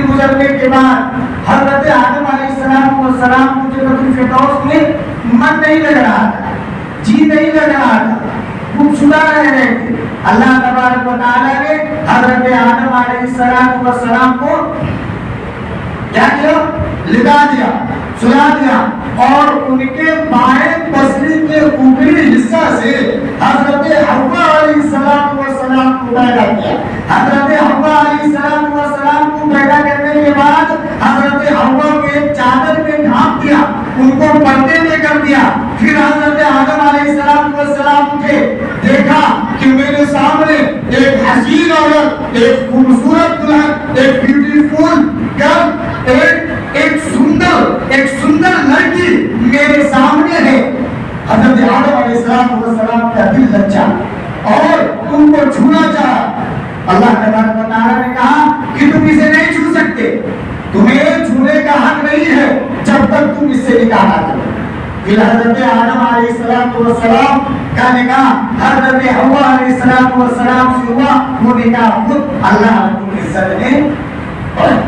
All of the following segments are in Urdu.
گزرنے کے بعد حضرت آدم علیہ السلام کو جنت الفردوس میں من نہیں لگ رہا تھا، جی نہیں لگ رہا تھا، وہ چھڑا رہے تھے. اللہ تبارک و تعالیٰ نے حضرت آدم علیہ السلام کو کیا کیا؟ لگا دیا، سلا دیا، اور ان کے بائیں پسلی کے اوپری حصہ سے حضرت حوا علیہ السلام کو پیدا کیا. حضرت حوا علیہ السلام کو پیدا کرنے کے بعد حضرت حوا کو ایک چادر میں ڈھانپ دیا، ان کو پردے میں کر دیا. پھر حضرت آدم علیہ السلام اٹھے، دیکھا کہ میرے سامنے ایک حسین عورت، ایک خوبصورت دلہن، ایک بیوٹیفل گرل، ایک سندر لڑکی میرے سامنے ہے. حضرت آدم علیہ السلام کا دل لچا اور ان کو چھونا چاہا. اللہ تبارک و تعالیٰ نے کہا کہ تم اسے نہیں چھو سکتے، تمہیں چھونے کا حق نہیں ہے جب تک تم اس سے نکاح نہ کرو. پھر حضرت آدم علیہ السلام کا نکاح حضرت حوا علیہ السلام سے ہوا. وہ نکاح خود اللہ رب العزت نے پڑھا.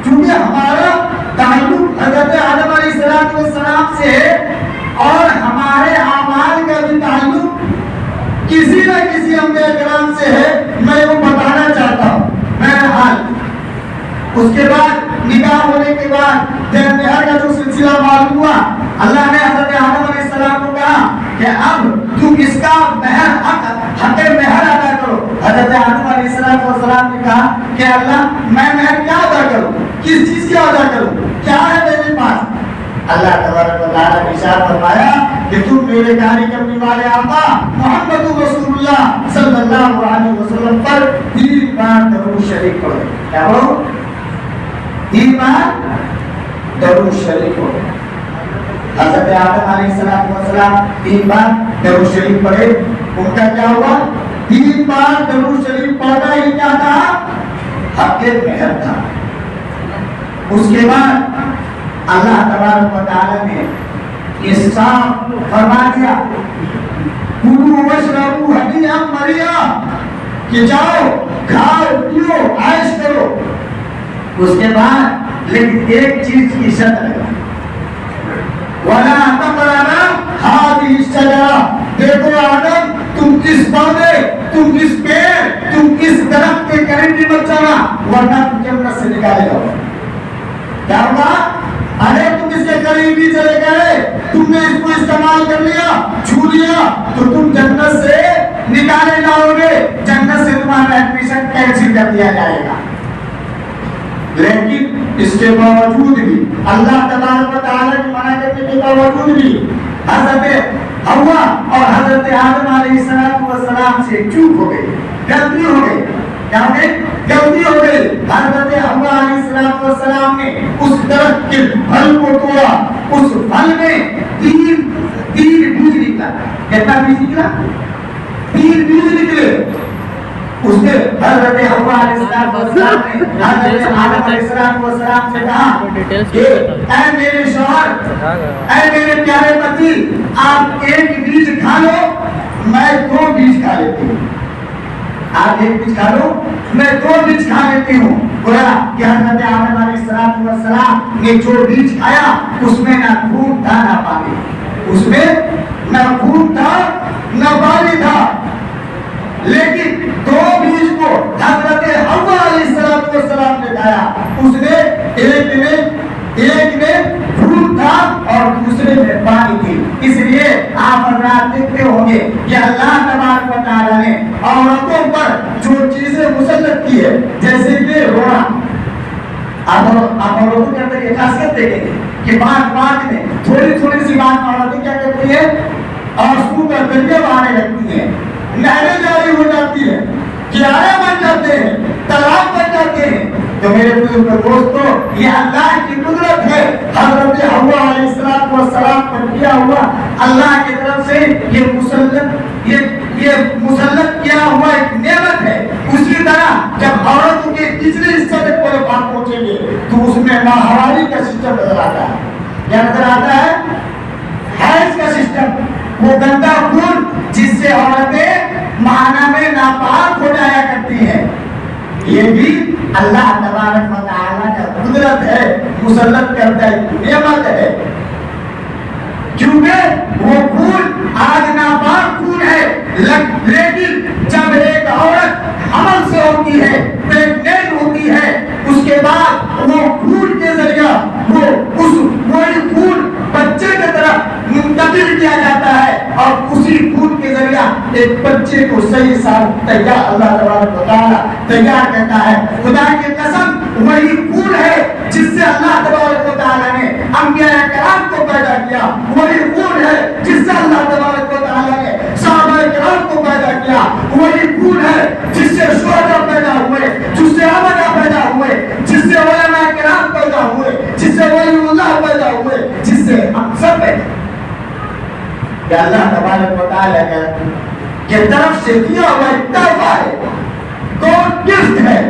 چونکہ ہمارا تعلق حضرت آدم علیہ السلام سے ہے اور ہمارے اعمال کا بھی تعلق کسی نہ کسی انبیاء کرام سے ہے، میں وہ بتانا چاہتا ہوں. بہرحال اس کے بعد نکاح ہونے کے بعد جب مہر کا جو سلسلہ معلوم ہوا، اللہ نے حضرت آدم علیہ السلام کو کہا کہ اب تم اس کا حق مہر ادا کرو. حضرت آدم علیہ السلام نے کہا کہ اللہ میں مہر کیا ادا کروں، کس چیز کی ادا کروں، کیا ہے میرے پاس؟ اللہ تبارک و تعالیٰ نے ارشاد فرمایا کہ تم میرے پیارے کرنے والے آقا محمد رسول اللہ صلی اللہ علیہ وسلم پر 3 بار درود شریف پڑھو. کیا پڑھو؟ 3 بار درود شریف پڑھو. حضرت آدم علیہ السلام 3 بار درود شریف پڑھے. ان کا کیا ہوا؟ 3 بار درود شریف پڑھنا ہی کیا تھا؟ حق مہر تھا. اس کے بعد اللہ تبارک و تعالیٰ نے یہ صاف فرما دیا کلوا واشربوا ہنیئا مریا کہ جاؤ کھاؤ پیو عیش کرو. اس کے بعد لیکن ایک چیز کی شرط لگا وَلَا تَقْرَبَا هَٰذِهِ الشَّجَرَةَ. دیکھو آدم تم کس پودے، تم کس پیڑ، تم کس درخت کے قریب بھی مت جانا ورنہ تم جنت سے نکالے جاؤ. کیا ہوگا؟ ارے تم اس کے قریب بھی چلے گئے، تم نے اس کو استعمال کر لیا، چھو لیا تو تم جنت سے نکالے جاؤ گے، جنت سے تمہارا ایڈمیشن کینسل کر دیا جائے گا. لیکن اس کے باوجود بھی اللہ تبارک و تعالیٰ کی منع کرنے کے باوجود بھی حضرت حوا اور حضرت آدم علیہ السلام سے چوک ہو گئی، غلطی ہو گئی. کیا ہو گئی؟ غلطی ہو گئی. حضرت حوا علیہ السلام نے اس درخت کے پھل کو توڑا. اس پھل میں 3 بیج نکلا. کتنا بیج نکلا؟ 3 بیج نکلے. اس نے حضرت حوا علیہ السلام نے حضرت آدم علیہ السلام سے کہا کہ اے میرے شوہر، اے میرے پیارے پتی، آپ 1 بیج کھا لو، میں 2 بیج کھا لیتی ہوں. آپ 1 بیج کھا لو، میں 2 بیج کھا لیتی ہوں. گویا کہ حضرت آدم علیہ السلام نے جو بیج کھایا اس میں نہ خون تھا نہ پانی، اس میں نہ خون تھا نہ پانی تھا. لیکن 2 بیج کو حضرت حوا علیہ السلام نے کھایا. اس نے ایک میں خون تھا اور دوسرے میں پانی تھی. اس لیے آپ حضرات دیکھتے ہوں گے کہ اللہ تبارک و تعالیٰ نے عورتوں پر جو چیزیں مسلط کی ہے، جیسے کہ رونا. آپ عورتوں کے اندر یہ خاصیت دیکھیں گے کہ بات میں تھوڑی سی بات عورتیں کیا کرتی ہے، آنسو کا دریا بہانے لگتی ہیں، نہریں جاری ہو جاتی ہیں، کنارے بن جاتے ہیں، تالاب بن جاتے ہیں. تو میرے دوستو یہ اللہ کی قدرت ہے. حضرت حوا علیہ السلام پر کیا ہوا اللہ کی طرف سے یہ مسلط کیا ہوا ایک نعمت ہے. اسی طرح جب عورتوں کے پچھلے حصے تک کوئی بات پہنچیں گے تو اس میں ماہواری کا سسٹم نظر آتا ہے. کیا نظر آتا ہے؟ حیض کا سسٹم، وہ گندا خون جس سے عورتیں ماہانہ میں ناپاک ہو جایا کرتی ہیں. یہ بھی اللہ تبارک و تعالیٰ کا قدرت ہے، مسلط کرتا ہے، نعمت ہے، کیونکہ وہ خون آج ناپاک خون ہے، لیکن جب ایک عورت حمل سے ہوتی ہے، پریگننٹ ہوتی ہے، اس کے بعد وہ خون کے ذریعہ وہی خون بچے کی طرف منتقل کیا جاتا ہے، اور اسی خون کے ذریعہ ایک بچے کو صحیح صاف تیار اللہ تبارک و تعالیٰ تیار کرتا ہے۔ خدا کی قسم وہی خون ہے جس سے اللہ تبارک و تعالیٰ نے انبیاء کرام کو پیدا کیا، وہی خون ہے جس سے اللہ تبارک و تعالیٰ نے صحابہ کرام کو پیدا کیا، وہی خون ہے جس سے شہداء پیدا ہوئے، جس سے انبیاء پیدا ہوئے، جس سے علماء کرام پیدا ہوئے، جس سے ولی اللہ پیدا ہوئے، جس سے ہم سب پیدا کہ اللہ تبارک و تعالیٰ کی طرف سے دیا ہوا ایک تحفہ ہے، گاڈ گفٹ ہے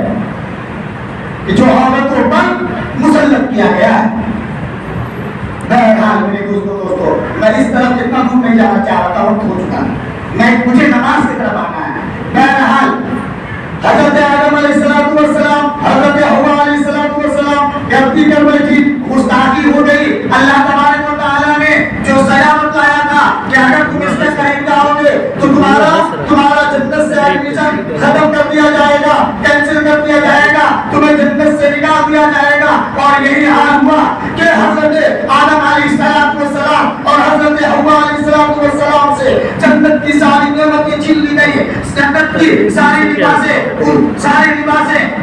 کہ جو عورتوں پر مسلط کیا گیا ہے۔ بہرحال میرے دوستو، میں اس طرف اتنا دور نہیں جانا چاہ رہا تھا، وقت ہو چکا ہے، مجھے نماز کی طرف آنا ہے۔ بہرحال حضرت آدم علیہ السلام، حضرت حوا علیہ السلام غلطی کر بیٹھی، گستاخی ہو گئی، اللہ تبارک و تعالیٰ نے جو سزا بتلایا تھا کہ اگر تم اس کے قریب جاؤ گے تو تمہارا جنت سے ایڈمیشن ختم کر دیا جائے گا، کینسل کر دیا جائے گا، تمہیں جنت سے نکال دیا جائے گا، اور یہی حال ہوا کہ حضرت آدم علیہ السلام اور حضرت حوا علیہ السلام سے جنت کی ساری نعمتیں چھین لی گئی، جنت کی ساری لباسیں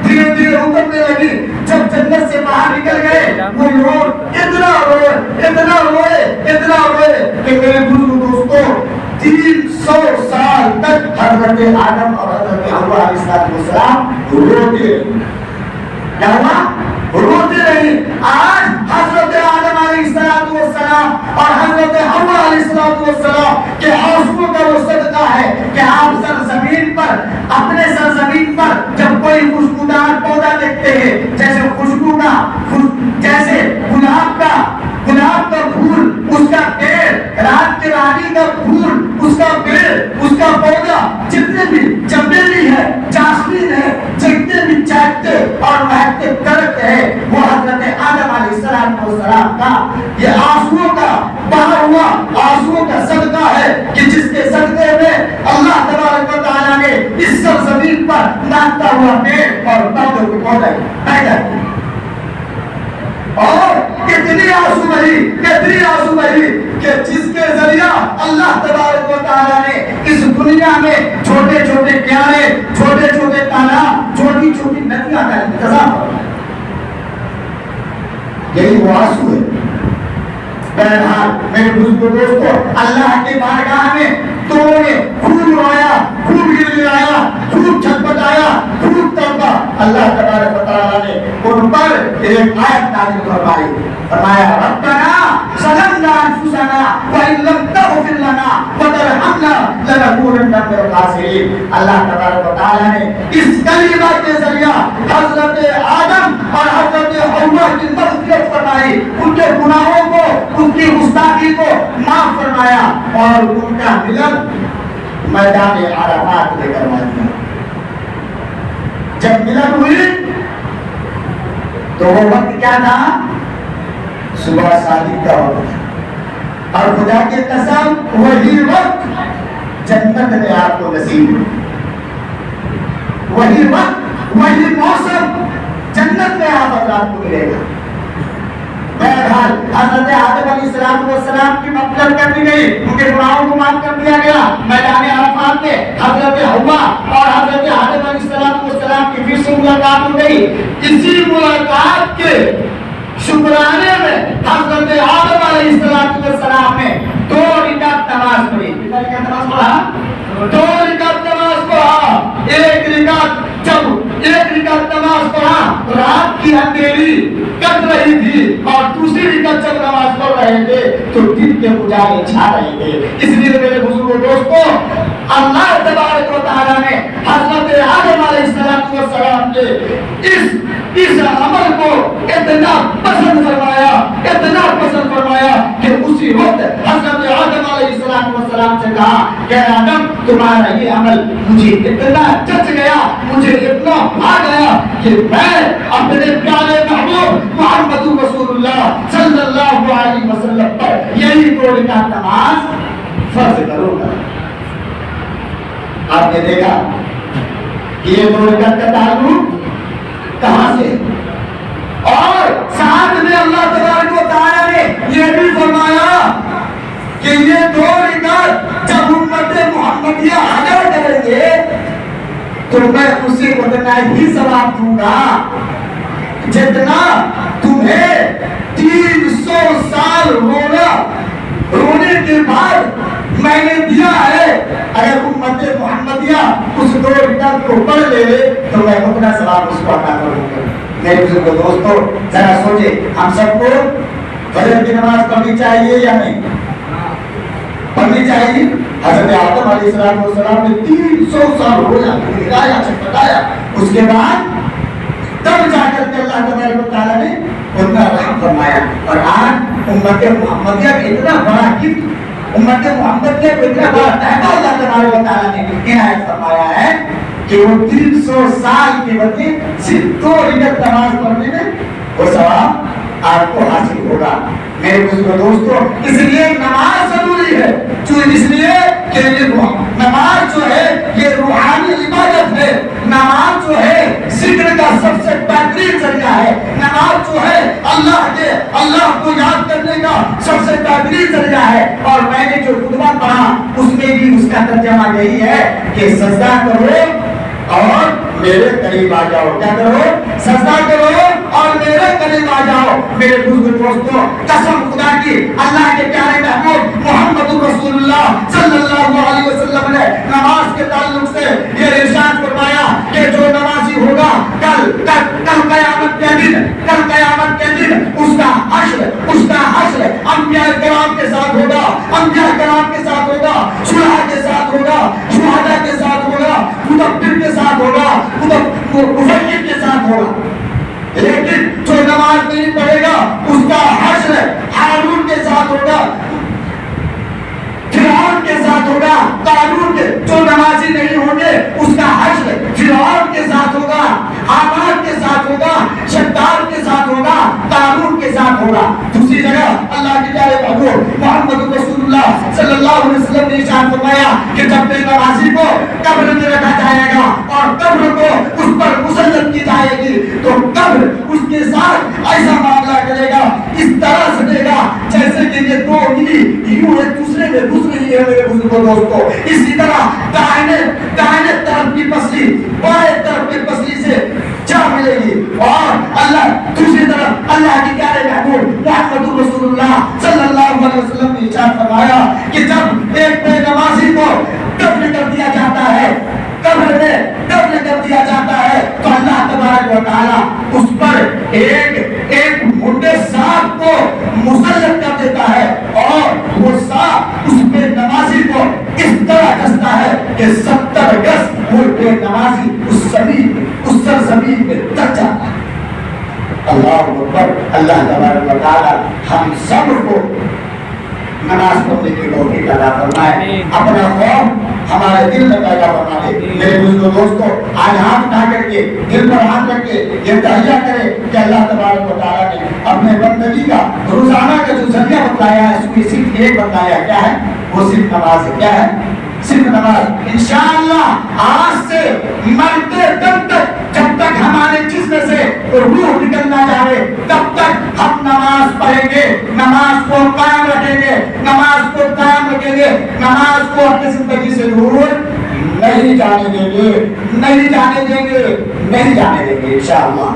دھیرے دھیرے اترنے لگی۔ جب جنت سے باہر نکل گئے وہ لوگ اتنا روئے کہ میرے دوستوں 300 سال تک حضرت آدم اور حضرت حوا علیہ السلام روتے رہی۔ آج حضرت آدم علیہ السلام اور حضرت حوا علیہ السلام کے آنسوؤں کا وہ صدقہ ہے کہ آپ سرزمین پر، اپنے سرزمین پر جب کوئی خوشبودار پودا دیکھتے ہیں، جیسے خوشبو کا، جیسے گلاب کا پھول، اس کا پیڑ، رات کے رانی کا پھول، اس کا پیڑ، اس کا پودا، جتنے بھی چمیلی ہے، جاسمین ہے، جتنے بھی چہکتے اور مہکتے درخت ہے، وہ حضرت آدم علیہ السلام کا یہ آنسوؤں کا بہا ہوا آنسوؤں کا صدقہ ہے کہ جس کے صدقے میں اللہ تبارک و تعالیٰ نے اس سرزمین پر ناچتا ہوا پیڑ اور پودوں کو پیدا کیا۔ اور کتنی آنسو بہی کہ جس کے ذریعہ اللہ تبارک و تعالیٰ نے اس دنیا میں چھوٹے چھوٹے پیارے، چھوٹے چھوٹے تالاب، چھوٹی چھوٹی ندیاں کا انتظام کیا۔ یہی وہ آنسو ہے۔ بہرحال میرے دوستو، اللہ کے بارگاہ میں تو نے خوب رویا، خوب گڑگڑایا، خوب چھٹپٹایا، خوب تڑپا۔ اللہ تبارک و تعالیٰ نے ان پر ایک آیت نازل فرمایا ربنا ظلمنا انفسنا وان لم تغفر لنا وترحمنا لنكونن من الخاسرین۔ اللہ تبارک و تعالیٰ نے اس کلمہ کے ذریعہ حضرت آدم اور حضرت حوا کی مغفرت فرمائی، ان کے گناہوں کو، ان کی گستاخی کو معاف فرمایا، اور ان کا ملن میدان عرفات میں کروا دیا۔ جب ملن ہوئی تو وہ وقت کیا تھا؟ صبح صادق کا وقت تھا، اور خدا کی قسم وہی وقت جنت میں آپ کو نصیب ہوئی، وہی وقت، وہی موسم جنت میں آپ حضرات کو ملے گا۔ بہرحال حضرت آدم علیہ السلام کی مغفرت کر دی گئی، ان کے گناہوں کو معاف کر دیا گیا۔ میدان عرفات میں حضرت حوا اور حضرت آدم علیہ السلام کی پھر سے ملاقات ہو گئی۔ اسی ملاقات کے شکرانے میں حضرت آدم علیہ السلام نے 2 رکعت نماز پڑھی۔ کتنا رکعت نماز پڑھا؟ 2 رکعت نماز پڑھا۔ ایک رکعت نماز پڑھا، رات کی اندھیری کٹ رہی تھی، اور دوسری رکعت جب نماز پڑھ رہے تھے تو دن کے اجالے چھا رہے تھے۔ اس لیے میرے بزرگوں دوستوں، اللہ تبارک و تعالیٰ نے حضرت آدم علیہ السلام کے اس عمل کو اتنا پسند فرمایا کہ اسی وقت حضرت آدم علیہ السلام سے کہا کہ آدم تمہارا یہ عمل مجھے اتنا جچ گیا، مجھے اتنا بھا گیا کہ میں اپنے پیارے محبوب محمد رسول اللہ صلی اللہ علیہ وسلم پر یہی 2 رکعت نماز فرض کروں گا. آپ نے دیکھا کہ یہ 2 رکعت کا تعلق کہاں سے؟ اور ساتھ میں اللہ تبارک و تعالیٰ نے یہ بھی فرمایا کہ یہ 2 رکعت جب امت محمدیہ ادا کریں گے تو میں اسے اتنا ہی ثواب دوں گا جتنا تمہیں 300 سال رونے کے بعد میں نے دیا ہے. اگر امت محمدیہ اس 2 رکعت کو پڑھ لے تو میں اتنا ثواب اس کو عطا کروں گا. میرے بزرگوں دوستو ذرا سوچے ہم سب کو فجر کی نماز پڑھنی چاہیے یا نہیں پڑھنی چاہیے؟ حضرت آدم علیہ السلام نے 300 سال رویا ہدایہ سے بتایا, اس کے بعد تب جا کر کے اللہ تبارک و تعالیٰ نے ان کا رحم فرمایا. اور آج امت محمدیہ کا اتنا بڑا گفٹ, امت محمدیہ کو اتنا بڑا تحفہ اللہ تبارک و تعالیٰ نے عنایت فرمایا ہے کہ وہ 300 سال کے بدلے صرف 2 رکعت نماز پڑھنے میں وہ ثواب آپ کو حاصل ہوگا. میرے بزرگوں دوستو اس لیے نماز ضروری ہے, اس لیے کہ یہ نماز جو ہے یہ روحانی عبادت ہے. نماز جو ہے ذکر کا سب سے بہترین ذریعہ ہے. نماز جو ہے اللہ کو یاد کرنے کا سب سے بہترین ذریعہ ہے. اور میں نے جو خطبہ پڑھا اس میں بھی اس کا ترجمہ یہی ہے کہ سجدہ کرو اور میرے قریب آ جاؤ. کیا کرو؟ سجدہ کرو اور میرے قریب آ جاؤ. میرے بزرگ دوستوں قسم خدا کی اللہ کے پیارے محبوب محمد رسول اللہ صلی اللہ علیہ وسلم نے نماز کے تعلق سے یہ ارشاد فرمایا کہ جو نمازی ہوگا کل قیامت کے دن اس کا حشر انبیاء کرام کے ساتھ ہوگا, شہداء کے ساتھ ہوگا, مدبر کے ساتھ ہوگا, مفکر کے ساتھ ہوگا. لیکن جو نماز نہیں پڑھے گا اس کا حشر ہارون کے ساتھ ہوگا, فرعون کے ساتھ ہوگا, قارون کے. جو نمازی نہیں ہوں گے اس کا حشر فرعون کے ساتھ ہوگا, حامان کے ساتھ ہوگا, شداد کے ساتھ ہوگا, قارون کے ساتھ ہوگا. دوسری جگہ اللہ کے پیارے محبوب محمد رسول اللہ صلی اللہ علیہ وسلم نے ارشاد فرمایا کہ جب بے نمازی کو قبر میں رکھا جائے گا اور قبر کو اس پر مسلط کی جائے گی تو قبر اس کے ساتھ ایسا معاملہ کرے گا, اس طرح سے دے گا جیسے کہ یہ 2 انگلی یوں ایک دوسرے میں گھس رہی ہے. میرے بزرگوں دوستوں اسی طرح دائیں طرف کی پسلی بائیں طرف کی پسلی سے جا ملے گی. اور اللہ دوسری طرف اللہ کی پیارے محبوب محمد رسول اللہ صلی اللہ علیہ وسلم نے ارشاد فرمایا کہ جب ایک بے نمازی کو دفن کر دیا جاتا ہے, قبر میں دفن کر دیا جاتا ہے تو اللہ تبارک و تعالیٰ اس پر ایک منڈے سانپ کو مسلط کر دیتا ہے اور وہ سانپ اس بے نمازی کو اس طرح کستا ہے کہ 70 گز وہ بے نمازی اس سرزمین میں تک جاتا ہے. اللہ اکبر. اللہ تبارک و تعالیٰ ہم سب کو نماز پڑھنے کی توفیق عطا فرمائے, اپنا خوف ہمارے دل میں پیدا فرمائے. میرے بزرگوں دوستوں آج ہاتھ اٹھا کر کے دل پر ہاتھ رکھ کے یہ تہیہ کرے کہ اللہ تبارک و تعالیٰ نے اپنے بندگی کا روزانہ کا جو ذریعہ بتایا ہے اس میں صرف ایک بتایا کیا ہے, وہ صرف نماز ہے. کیا ہے؟ صرف نماز. انشاءاللہ آج سے مرتے دم تک جب تک ہمارے جسم سے روح نکل نہ جائے تب تک ہم نماز پڑھیں گے, نماز کو قائم رکھیں گے, نماز کو قائم رکھیں گے, نماز کو اپنی زندگی سے دور نہیں جانے دیں گے انشاءاللہ.